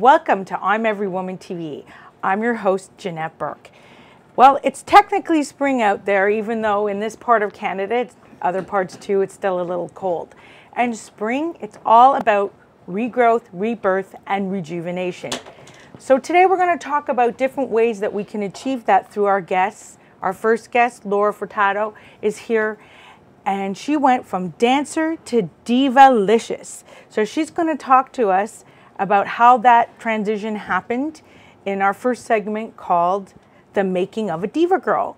Welcome to I'm Every Woman TV. I'm your host, Janette Burke. Well, it's technically spring out there, even though in this part of Canada, other parts too, it's still a little cold. And spring, it's all about regrowth, rebirth, and rejuvenation. So today we're going to talk about different ways that we can achieve that through our guests. Our first guest, Furtado, is here, and she went from dancer to diva-licious. So she's going to talk to us about how that transition happened in our first segment called The Making of a DivaGirl.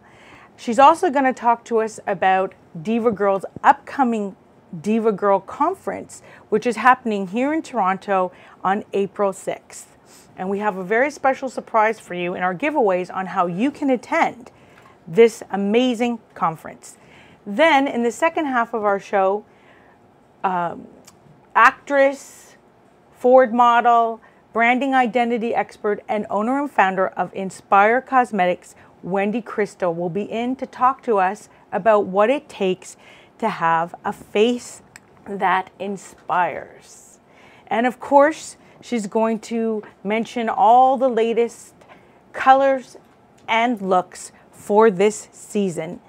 She's also going to talk to us about DivaGirl's upcoming DivaGirl conference, which is happening here in Toronto on April 6th. And we have a very special surprise for you in our giveaways on how you can attend this amazing conference. Then in the second half of our show, actress, Ford model, branding identity expert, and owner and founder of Inspire Cosmetics, Wendy Crystal, will be in to talk to us about what it takes to have a face that inspires. And of course, she's going to mention all the latest colors and looks for this season.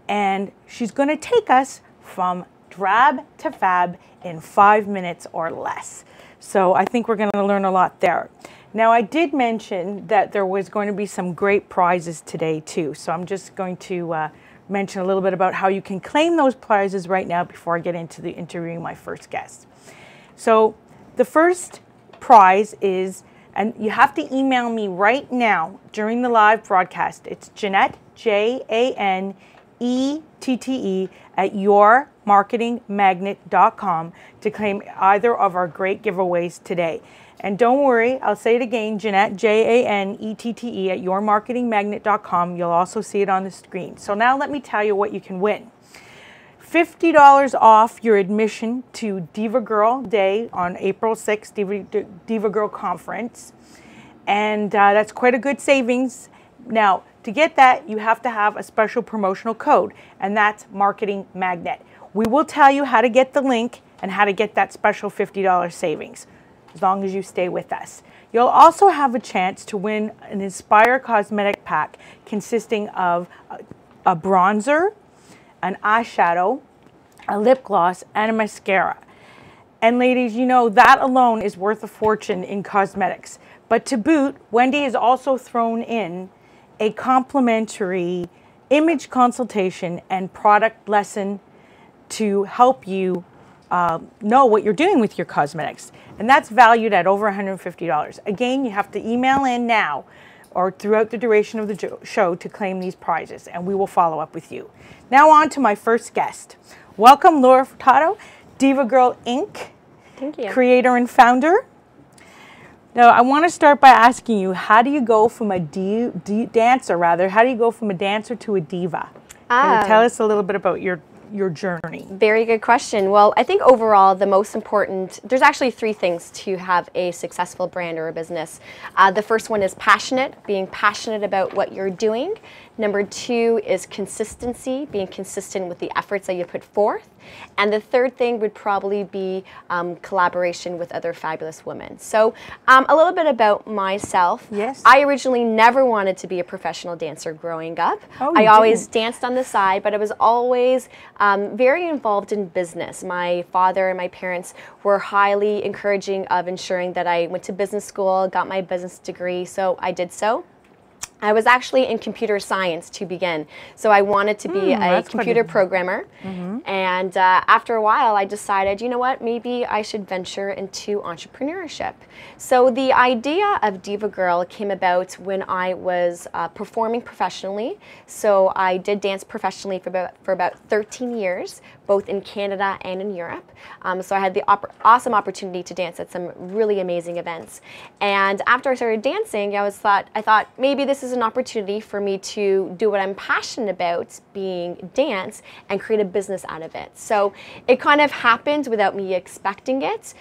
And she's going to take us from drab to fab in 5 minutes or less. So I think we're going to learn a lot there. Now, I did mention that there was going to be some great prizes today too. So I'm just going to mention a little bit about how you can claim those prizes right now before I get into the interviewing my first guest. So the first prize is, and you have to email me right now during the live broadcast. It's Janette, Janette, at yourmarketingmagnet.com to claim either of our great giveaways today. And don't worry, I'll say it again, Janette, Janette, at yourmarketingmagnet.com. You'll also see it on the screen. So now let me tell you what you can win. $50 off your admission to DivaGirl Day on April 6th, DivaGirl Conference. And that's quite a good savings. Now, to get that, you have to have a special promotional code, and that's Marketing Magnet. We will tell you how to get the link and how to get that special $50 savings, as long as you stay with us. You'll also have a chance to win an Inspire Cosmetic Pack consisting of a bronzer, an eyeshadow, a lip gloss, and a mascara. And ladies, you know that alone is worth a fortune in cosmetics. But to boot, Wendy has also thrown in a complimentary image consultation and product lesson to help you know what you're doing with your cosmetics. And that's valued at over $150. Again, you have to email in now or throughout the duration of the show to claim these prizes, and we will follow up with you. Now on to my first guest. Welcome, Furtado, DivaGirl Inc. Thank you. Creator and founder. Now, I want to start by asking you, how do you go from a dancer to a diva? Can you tell us a little bit about your journey? Very good question. Well, I think overall the most important, there's actually three things to have a successful brand or a business. The first one is being passionate about what you're doing. Number two is consistency, being consistent with the efforts that you put forth. And the third thing would probably be collaboration with other fabulous women. So a little bit about myself. Yes. I originally never wanted to be a professional dancer growing up. Oh, I always danced on the side, but I was always very involved in business. My father and my parents were highly encouraging of ensuring that I went to business school, got my business degree, so I did so. I was actually in computer science to begin, so I wanted to be a computer programmer. And after a while, I decided, you know what, maybe I should venture into entrepreneurship. So the idea of DivaGirl came about when I was performing professionally. So I did dance professionally for about 13 years, both in Canada and in Europe. So I had the awesome opportunity to dance at some really amazing events. And after I started dancing, I thought maybe this is an opportunity for me to do what I'm passionate about, being dance, and create a business out of it. So it kind of happened without me expecting it.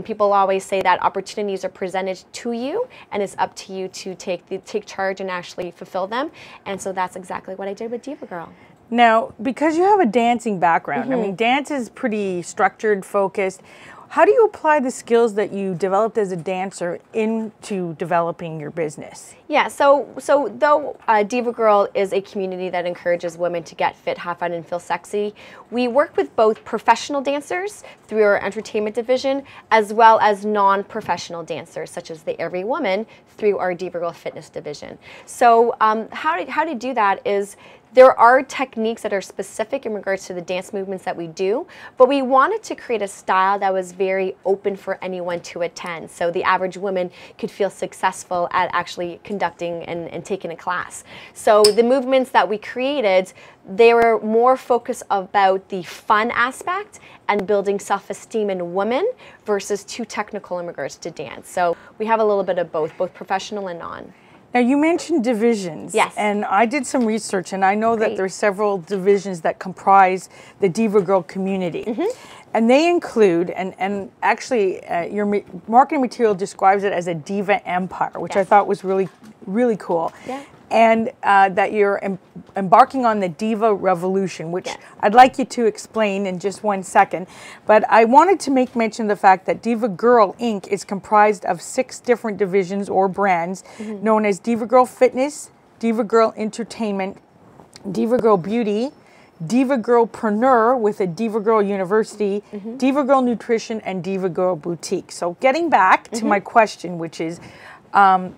People always say that opportunities are presented to you, and it's up to you to take charge and actually fulfill them. And so that's exactly what I did with DivaGirl. Now, because you have a dancing background, I mean, dance is pretty structured, focused. How do you apply the skills that you developed as a dancer into developing your business? Yeah, so though DivaGirl is a community that encourages women to get fit, have fun, and feel sexy, we work with both professional dancers through our entertainment division, as well as non-professional dancers, such as the Every Woman, through our DivaGirl fitness division. So how to do that is, there are techniques that are specific in regards to the dance movements that we do, but we wanted to create a style that was very open for anyone to attend, so the average woman could feel successful at actually conducting and taking a class. So the movements that we created, they were more focused about the fun aspect and building self-esteem in women versus too technical in regards to dance. So we have a little bit of both professional and non. Now, you mentioned divisions. Yes. And I did some research, and I know that there's several divisions that comprise the DivaGirl community. And they include, and actually your marketing material describes it as a diva empire, which I thought was really, really cool. Yeah. And that you're embarking on the diva revolution, which I'd like you to explain in just 1 second. But I wanted to make mention of the fact that DivaGirl Inc. is comprised of 6 different divisions or brands known as DivaGirl Fitness, DivaGirl Entertainment, DivaGirl Beauty, DivaGirlpreneur with a DivaGirl University, DivaGirl Nutrition, and DivaGirl Boutique. So getting back to my question, which is, how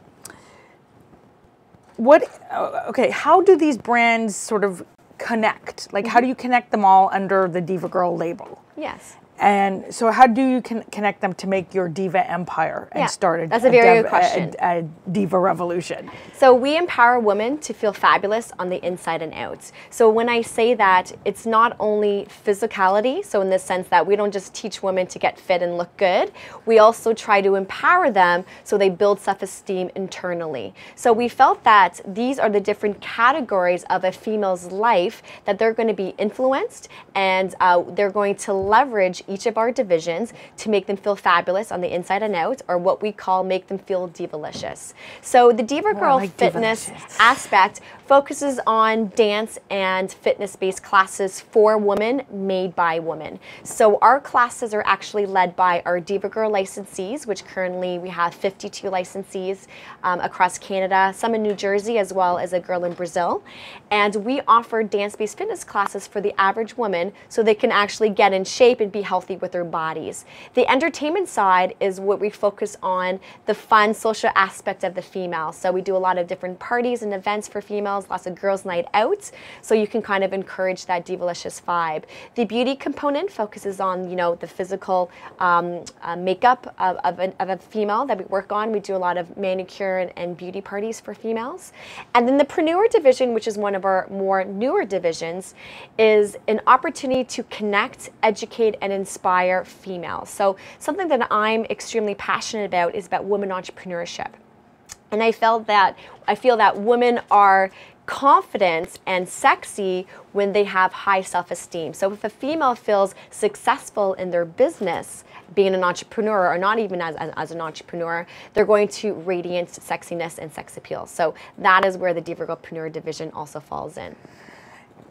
do these brands sort of connect? Like, how do you connect them all under the DivaGirl label? Yes. And so how do you connect them to make your diva empire and start that's a very good question. A diva revolution? So we empower women to feel fabulous on the inside and out. So when I say that, it's not only physicality, so in the sense that we don't just teach women to get fit and look good, we also try to empower them so they build self-esteem internally. So we felt that these are the different categories of a female's life that they're going to be influenced, and they're going to leverage each of our divisions to make them feel fabulous on the inside and out, or what we call make them feel divalicious. So the DivaGirl fitness aspect focuses on dance and fitness-based classes for women, made by women. So our classes are actually led by our DivaGirl licensees, which currently we have 52 licensees across Canada, some in New Jersey, as well as a girl in Brazil. And we offer dance-based fitness classes for the average woman so they can actually get in shape and be healthy with their bodies. The entertainment side is what we focus on, the fun social aspect of the female. So we do a lot of different parties and events for females, lots of girls' night out, so you can kind of encourage that divalicious vibe. The beauty component focuses on, you know, the physical makeup of a female that we work on. We do a lot of manicure and beauty parties for females. And then the Preneur division, which is one of our more newer divisions, is an opportunity to connect, educate, and inspire females. So something that I'm extremely passionate about is about women entrepreneurship. And I feel that women are confident and sexy when they have high self-esteem. So if a female feels successful in their business, being an entrepreneur, or not even as an entrepreneur, they're going to radiate sexiness and sex appeal. So that is where the DivaGirlpreneur division also falls in.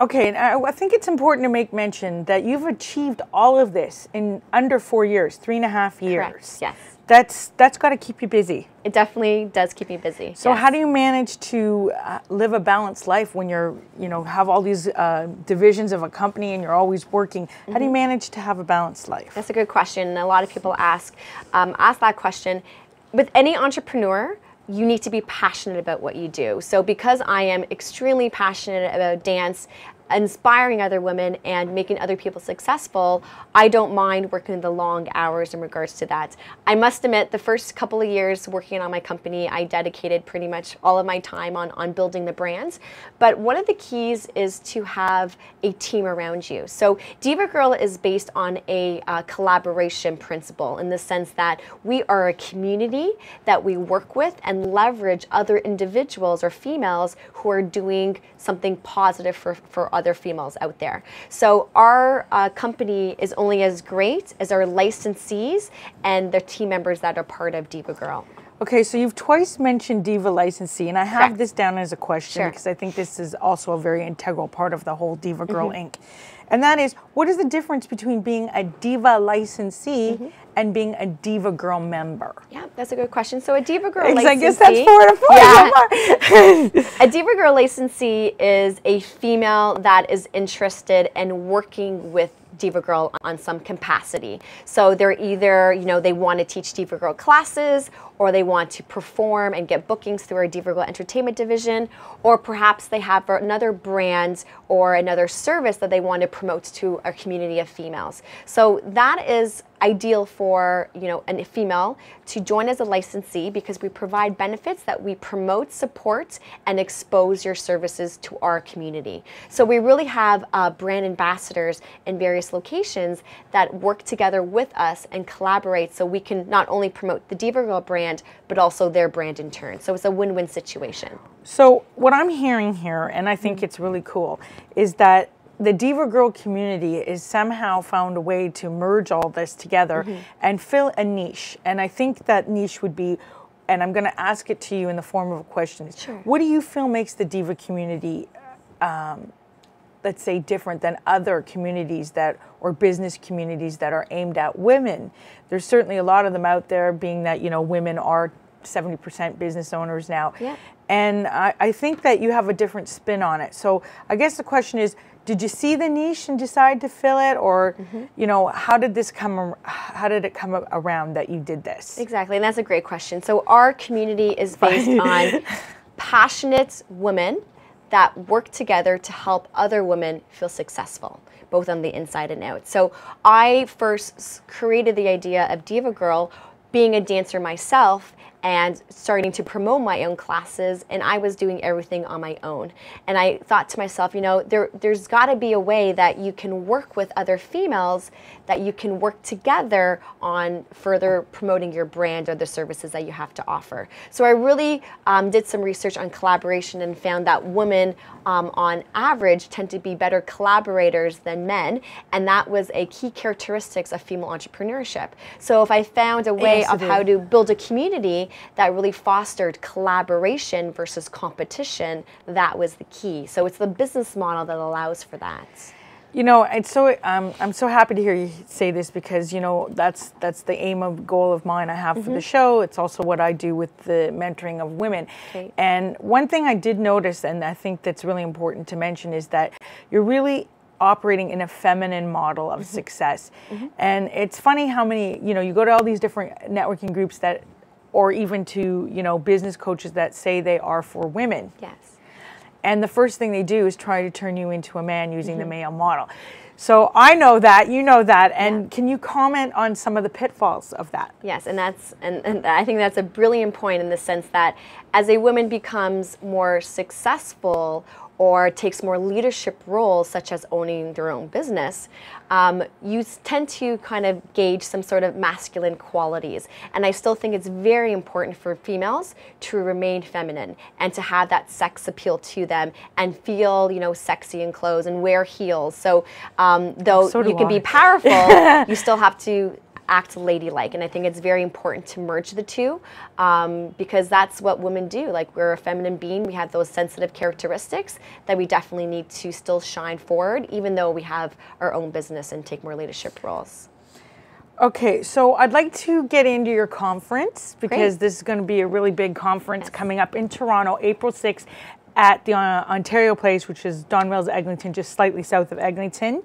Okay, and I think it's important to make mention that you've achieved all of this in under 4 years, 3.5 years. Correct, yes. That's got to keep you busy. It definitely does keep me busy. So how do you manage to live a balanced life when you're, you know, have all these divisions of a company and you're always working? How do you manage to have a balanced life? That's a good question. And a lot of people ask that question. With any entrepreneur, you need to be passionate about what you do. So because I am extremely passionate about dance, inspiring other women and making other people successful, I don't mind working the long hours in regards to that. I must admit, the first couple of years working on my company, I dedicated pretty much all of my time on building the brands. But one of the keys is to have a team around you. So DivaGirl is based on a collaboration principle, in the sense that we are a community that we work with and leverage other individuals or females who are doing something positive for other females out there. So our company is only as great as our licensees and the team members that are part of DivaGirl. Okay, so you've twice mentioned Diva licensee, and I have Correct. this down as a question Sure. because I think this is also a very integral part of the whole DivaGirl Inc. And that is, what is the difference between being a Diva licensee and being a DivaGirl member? Yeah, that's a good question. So a DivaGirl licensee. I guess that's 4 to 4. A DivaGirl licensee is a female that is interested in working with DivaGirl on some capacity. So they're either, they want to teach DivaGirl classes, or they want to perform and get bookings through our DivaGirl Entertainment division, or perhaps they have another brand or another service that they want to promote to our community of females. So that is ideal for a female to join as a licensee, because we provide benefits that we promote, support, and expose your services to our community. So we really have brand ambassadors in various locations that work together with us and collaborate, so we can not only promote the DivaGirl brand, but also their brand in turn. So it's a win-win situation. So what I'm hearing here, and I think it's really cool, is that the DivaGirl community is somehow found a way to merge all this together and fill a niche. And I think that niche would be, and I'm going to ask it to you in the form of a question. Sure. What do you feel makes the Diva community, let's say, different than other communities or business communities that are aimed at women? There's certainly a lot of them out there, being that, women are 70% business owners now. Yeah. And I think that you have a different spin on it. So I guess the question is, did you see the niche and decide to fill it, or how did it come around that you did this? Exactly, and that's a great question. So our community is based on passionate women that work together to help other women feel successful, both on the inside and out. So I first created the idea of DivaGirl, being a dancer myself, and starting to promote my own classes, and I was doing everything on my own. And I thought to myself, there's got to be a way that you can work with other females, that you can work together on further promoting your brand or the services that you have to offer. So I really did some research on collaboration and found that women on average tend to be better collaborators than men, and that was a key characteristics of female entrepreneurship. So if I found a way of how to build a community that really fostered collaboration versus competition, that was the key. So it's the business model that allows for that. It's so I'm so happy to hear you say this, because that's the aim of goal of mine I have for the show. It's also what I do with the mentoring of women. Okay. And one thing I did notice, and I think that's really important to mention, is that you're really operating in a feminine model of success. And it's funny how many, you go to all these different networking groups that, or even to, business coaches that say they are for women. Yes. And the first thing they do is try to turn you into a man using the male model. So I know that, you know that, and can you comment on some of the pitfalls of that? Yes, and I think that's a brilliant point, in the sense that as a woman becomes more successful or takes more leadership roles, such as owning their own business, you tend to kind of gauge some sort of masculine qualities. And I still think it's very important for females to remain feminine and to have that sex appeal to them and feel, sexy in clothes and wear heels. So though you can be powerful, you still have to act ladylike, and I think it's very important to merge the two, because that's what women do. Like, we're a feminine being, we have those sensitive characteristics that we definitely need to still shine forward, even though we have our own business and take more leadership roles. Okay, so I'd like to get into your conference, because this is going to be a really big conference coming up in Toronto, April 6th, at the Ontario Place, which is Don Mills, Eglinton, just slightly south of Eglinton.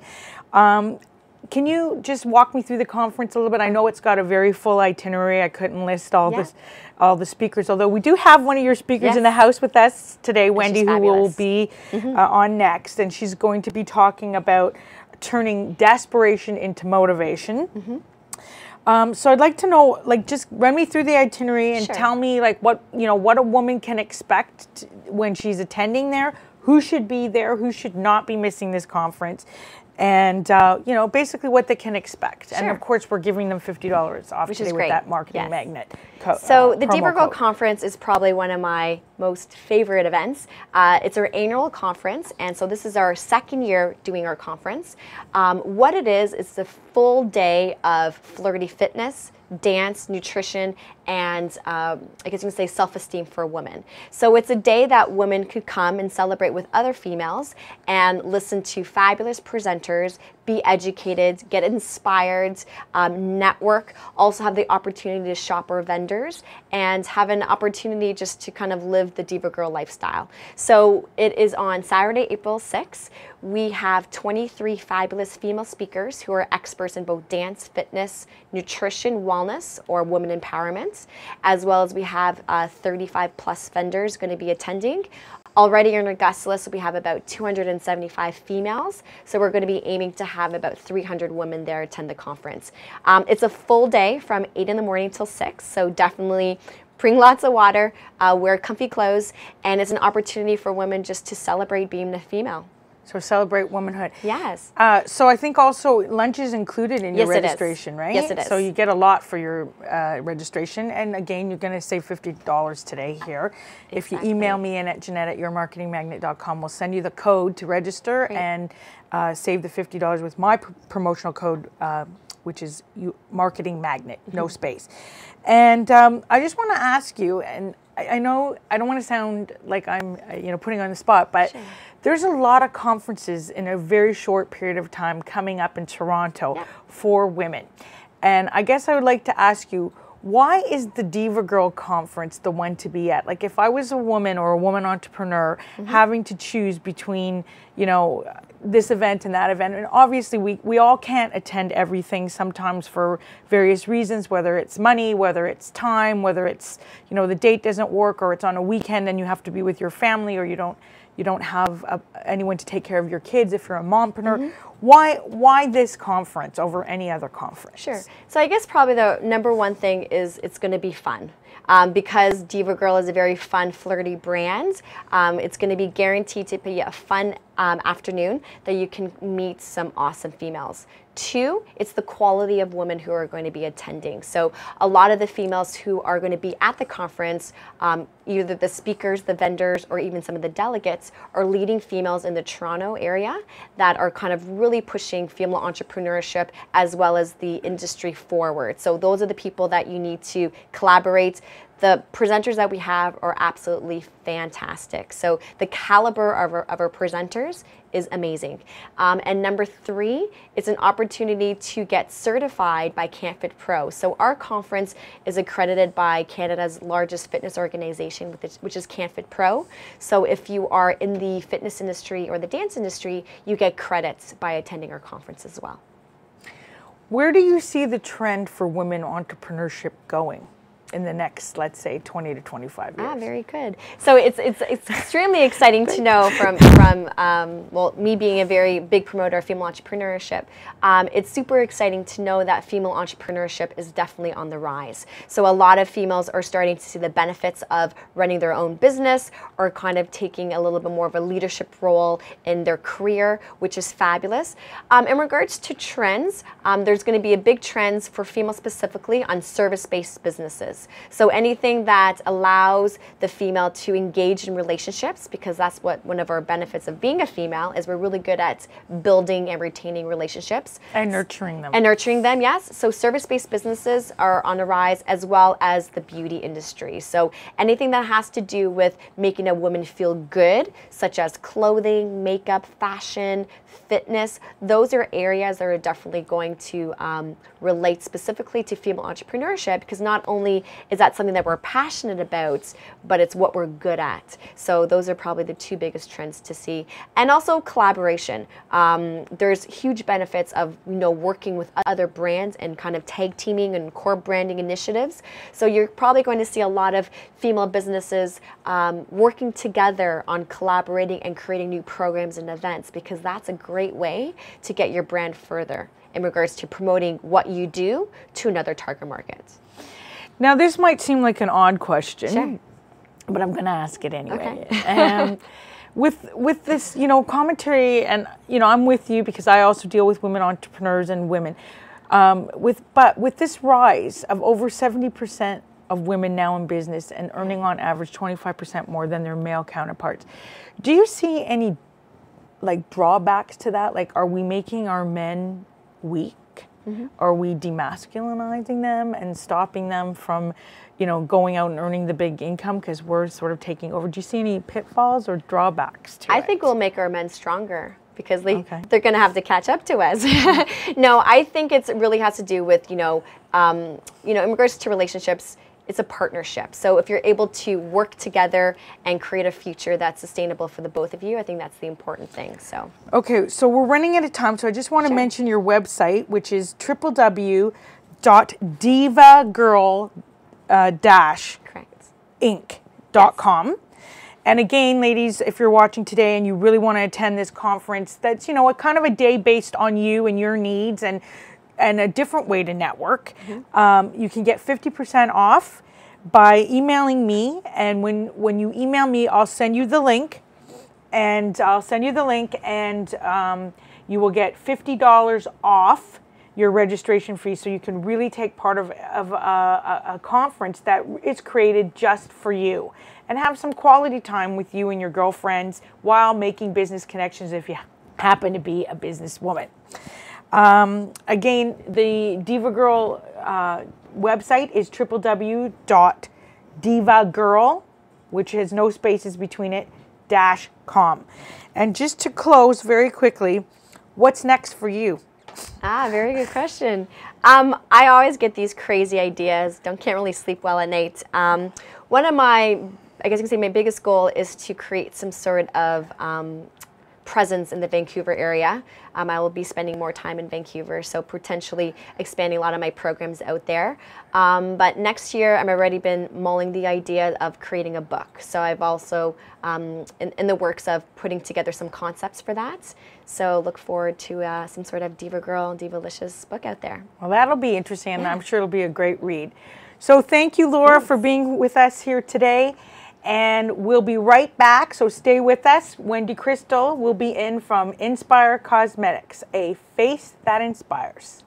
Can you just walk me through the conference a little bit? I know it's got a very full itinerary. I couldn't list all the speakers, although we do have one of your speakers in the house with us today, Wendy, who will be on next, and she's going to be talking about turning desperation into motivation. So I'd like to know, just run me through the itinerary and tell me, what a woman can expect when she's attending there, who should be there, who should not be missing this conference, and basically what they can expect. And of course, we're giving them $50 off today with that marketing magnet code. So the DivaGirl conference is probably one of my most favorite events. It's our annual conference, and so this is our second year doing our conference. What it is, it's a full day of flirty fitness, dance, nutrition, and I guess you can say self-esteem for women. So it's a day that women could come and celebrate with other females and listen to fabulous presenters, be educated, get inspired, network, also have the opportunity to shop our vendors, and have an opportunity just to kind of live the DivaGirl lifestyle. So it is on Saturday, April 6th. We have 23 fabulous female speakers who are experts in both dance, fitness, nutrition, wellness, or women empowerment, as well as we have 35 plus vendors going to be attending. Already on our guest list, we have about 275 females, so we're going to be aiming to have about 300 women there attend the conference. It's a full day from 8 in the morning till 6, so definitely bring lots of water, wear comfy clothes, and it's an opportunity for women just to celebrate being a female. So celebrate womanhood. Yes. So I think also lunch is included in your registration, right? Yes, it is. So you get a lot for your registration. And again, you're going to save $50 today here. Exactly. If you email me in at Janette@yourmarketingmagnet.com, we'll send you the code to register. Great. And save the $50 with my promotional code, which is Marketing Magnet, no space. And I just want to ask you, and I know I don't want to sound like I'm putting on the spot, but sure. There's a lot of conferences in a very short period of time coming up in Toronto for women. And I guess I would like to ask you, why is the DivaGirl conference the one to be at? Like if I was a woman or a woman entrepreneur having to choose between, this event and that event, and obviously we all can't attend everything sometimes for various reasons, whether it's money, whether it's time, whether it's, the date doesn't work, or it's on a weekend and you have to be with your family, or you don't have anyone to take care of your kids if you're a mompreneur. Why this conference over any other conference? Sure. So I guess probably the number one thing is it's going to be fun. Because DivaGirl is a very fun, flirty brand, it's going to be guaranteed to be a fun afternoon that you can meet some awesome females. 2, it's the quality of women who are going to be attending. So a lot of the females who are going to be at the conference, either the speakers, the vendors, or even some of the delegates, are leading females in the Toronto area that are kind of really pushing female entrepreneurship as well as the industry forward. So those are the people that you need to collaborate. The presenters that we have are absolutely fantastic. So the caliber of our presenters is amazing. And number 3, it's an opportunity to get certified by CanFit Pro. So our conference is accredited by Canada's largest fitness organization, which is CanFit Pro. So if you are in the fitness industry or the dance industry, you get credits by attending our conference as well. Where do you see the trend for women entrepreneurship going in the next, let's say, 20 to 25 years? Very good. So it's extremely exciting to know from well, me being a very big promoter of female entrepreneurship, it's super exciting to know that female entrepreneurship is definitely on the rise. So a lot of females are starting to see the benefits of running their own business or kind of taking a little bit more of a leadership role in their career, which is fabulous. In regards to trends, there's going to be a big trends for females specifically on service-based businesses. So anything that allows the female to engage in relationships, because that's what one of our benefits of being a female is, we're really good at building and retaining relationships. And nurturing them. And nurturing them, yes. So service-based businesses are on the rise, as well as the beauty industry. So anything that has to do with making a woman feel good, such as clothing, makeup, fashion, fitness, those are areas that are definitely going to relate specifically to female entrepreneurship, because not only is that something that we're passionate about, but it's what we're good at. So those are probably the 2 biggest trends to see. And also collaboration. There's huge benefits of working with other brands and kind of tag teaming and core branding initiatives. So you're probably going to see a lot of female businesses working together on collaborating and creating new programs and events, because that's a great way to get your brand further in regards to promoting what you do to another target market. Now, this might seem like an odd question, sure, but I'm going to ask it anyway. Okay. With this, commentary, and I'm with you because I also deal with women entrepreneurs and women. But with this rise of over 70% of women now in business and earning on average 25% more than their male counterparts, do you see any drawbacks to that? Like, are we making our men weak? Are we demasculinizing them and stopping them from, you know, going out and earning the big income because we're sort of taking over? Do you see any pitfalls or drawbacks to it? I think we'll make our men stronger because they're going to have to catch up to us. No, I think it really has to do with, in regards to relationships, it's a partnership. So if you're able to work together and create a future that's sustainable for the both of you, I think that's the important thing. So okay, so we're running out of time, so I just want to mention your website, which is www.divagirl-inc.com. And again, ladies, if you're watching today and you really want to attend this conference, that's, a kind of a day based on you and your needs and a different way to network. You can get 50% off by emailing me. And when you email me, I'll send you the link. And you will get $50 off your registration fee, so you can really take part of a conference that is created just for you and have some quality time with you and your girlfriends while making business connections if you happen to be a businesswoman. Again, the DivaGirl website is www.divagirl, which has no spaces between it, .com. And just to close very quickly, what's next for you? Very good question. I always get these crazy ideas. Can't really sleep well at night. One of my, I guess you can say my biggest goal is to create some sort of presence in the Vancouver area. I will be spending more time in Vancouver, so potentially expanding a lot of my programs out there. But next year, I've already been mulling the idea of creating a book. So I've also in the works of putting together some concepts for that. So look forward to some sort of DivaGirl, Divalicious book out there. Well, that'll be interesting, and I'm sure it'll be a great read. So thank you, Laura, for being with us here today. And we'll be right back, so stay with us. Wendy Crystal will be in from Inspire Cosmetics, a face that inspires.